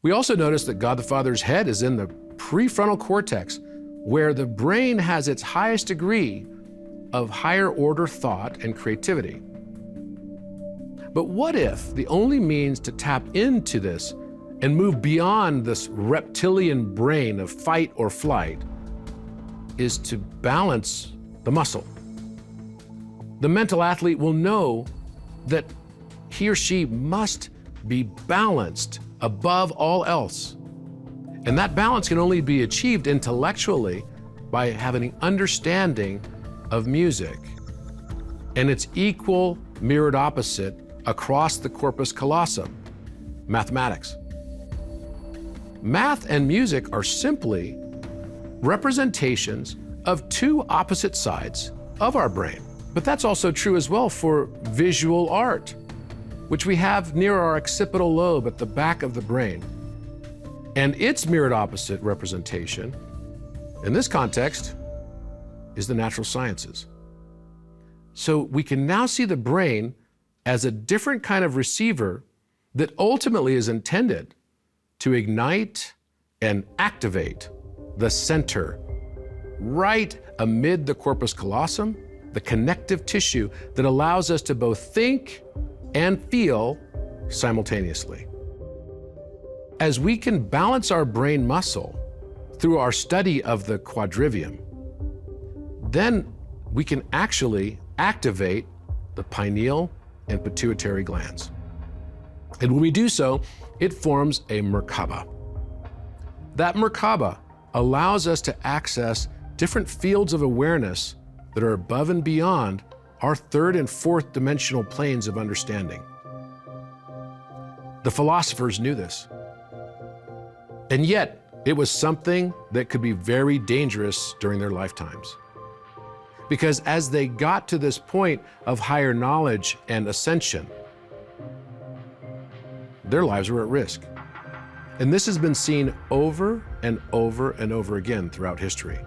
We also notice that God the Father's head is in the prefrontal cortex, where the brain has its highest degree of higher order thought and creativity. But what if the only means to tap into this and move beyond this reptilian brain of fight or flight is to balance the muscle? The mental athlete will know that he or she must be balanced above all else. And that balance can only be achieved intellectually by having an understanding of music and its equal mirrored opposite across the corpus callosum, mathematics. Math and music are simply representations of two opposite sides of our brain. But that's also true as well for visual art, which we have near our occipital lobe at the back of the brain. And its mirrored opposite representation, in this context, is the natural sciences. So we can now see the brain as a different kind of receiver that ultimately is intended to ignite and activate the center right amid the corpus callosum, the connective tissue that allows us to both think and feel simultaneously. As we can balance our brain muscle through our study of the quadrivium, then we can actually activate the pineal and pituitary glands. And when we do so, it forms a Merkaba. That Merkaba allows us to access different fields of awareness that are above and beyond our third and fourth dimensional planes of understanding. The philosophers knew this. And yet, it was something that could be very dangerous during their lifetimes. Because as they got to this point of higher knowledge and ascension, their lives were at risk. And this has been seen over and over and over again throughout history.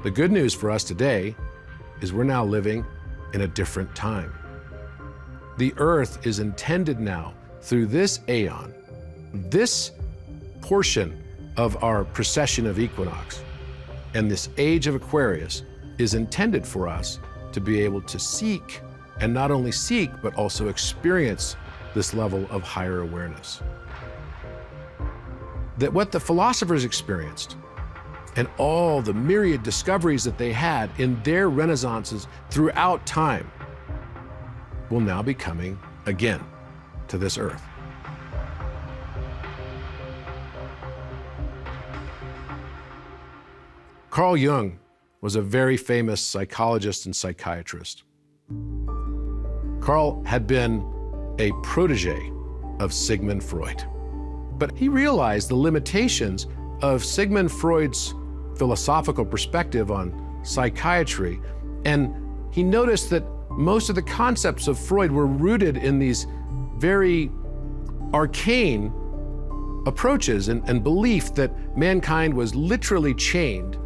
The good news for us today is we're now living in a different time. The Earth is intended now, through this aeon, this portion of our precession of equinox, and this age of Aquarius is intended for us to be able to seek, and not only seek, but also experience this level of higher awareness. That what the philosophers experienced and all the myriad discoveries that they had in their renaissances throughout time will now be coming again to this earth. Carl Jung was a very famous psychologist and psychiatrist. Carl had been a protege of Sigmund Freud, but he realized the limitations of Sigmund Freud's philosophical perspective on psychiatry, and he noticed that most of the concepts of Freud were rooted in these very arcane approaches and belief that mankind was literally chained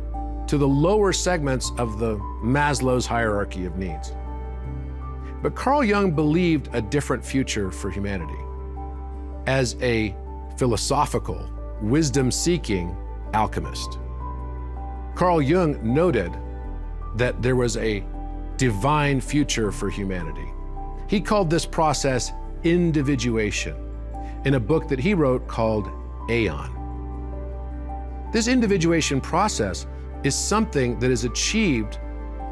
to the lower segments of the Maslow's hierarchy of needs. But Carl Jung believed a different future for humanity. As a philosophical, wisdom-seeking alchemist, Carl Jung noted that there was a divine future for humanity. He called this process individuation in a book that he wrote called Aeon. This individuation process is something that is achieved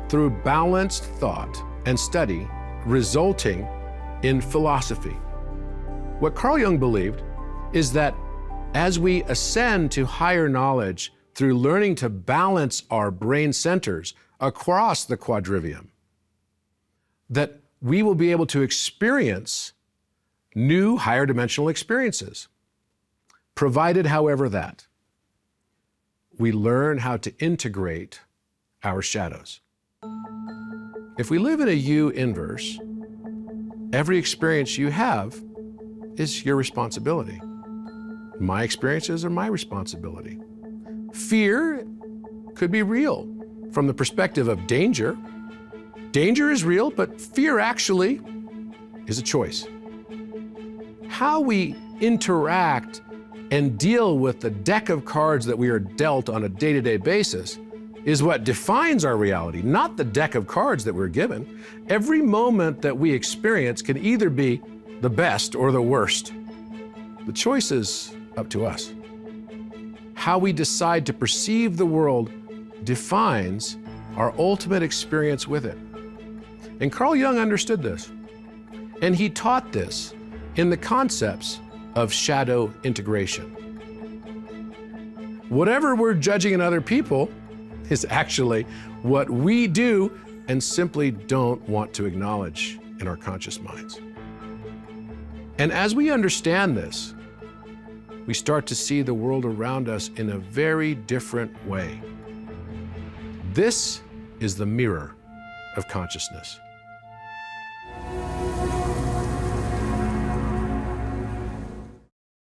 through balanced thought and study, resulting in philosophy. What Carl Jung believed is that as we ascend to higher knowledge through learning to balance our brain centers across the quadrivium, that we will be able to experience new higher dimensional experiences, provided, however, that we learn how to integrate our shadows. If we live in a U inverse, every experience you have is your responsibility. My experiences are my responsibility. Fear could be real from the perspective of danger. Danger is real, but fear actually is a choice. how we interact and deal with the deck of cards that we are dealt on a day-to-day basis is what defines our reality, not the deck of cards that we're given. Every moment that we experience can either be the best or the worst. The choice is up to us. How we decide to perceive the world defines our ultimate experience with it. And Carl Jung understood this, and he taught this in the concepts of shadow integration. Whatever we're judging in other people is actually what we do and simply don't want to acknowledge in our conscious minds. And as we understand this, we start to see the world around us in a very different way. This is the mirror of consciousness.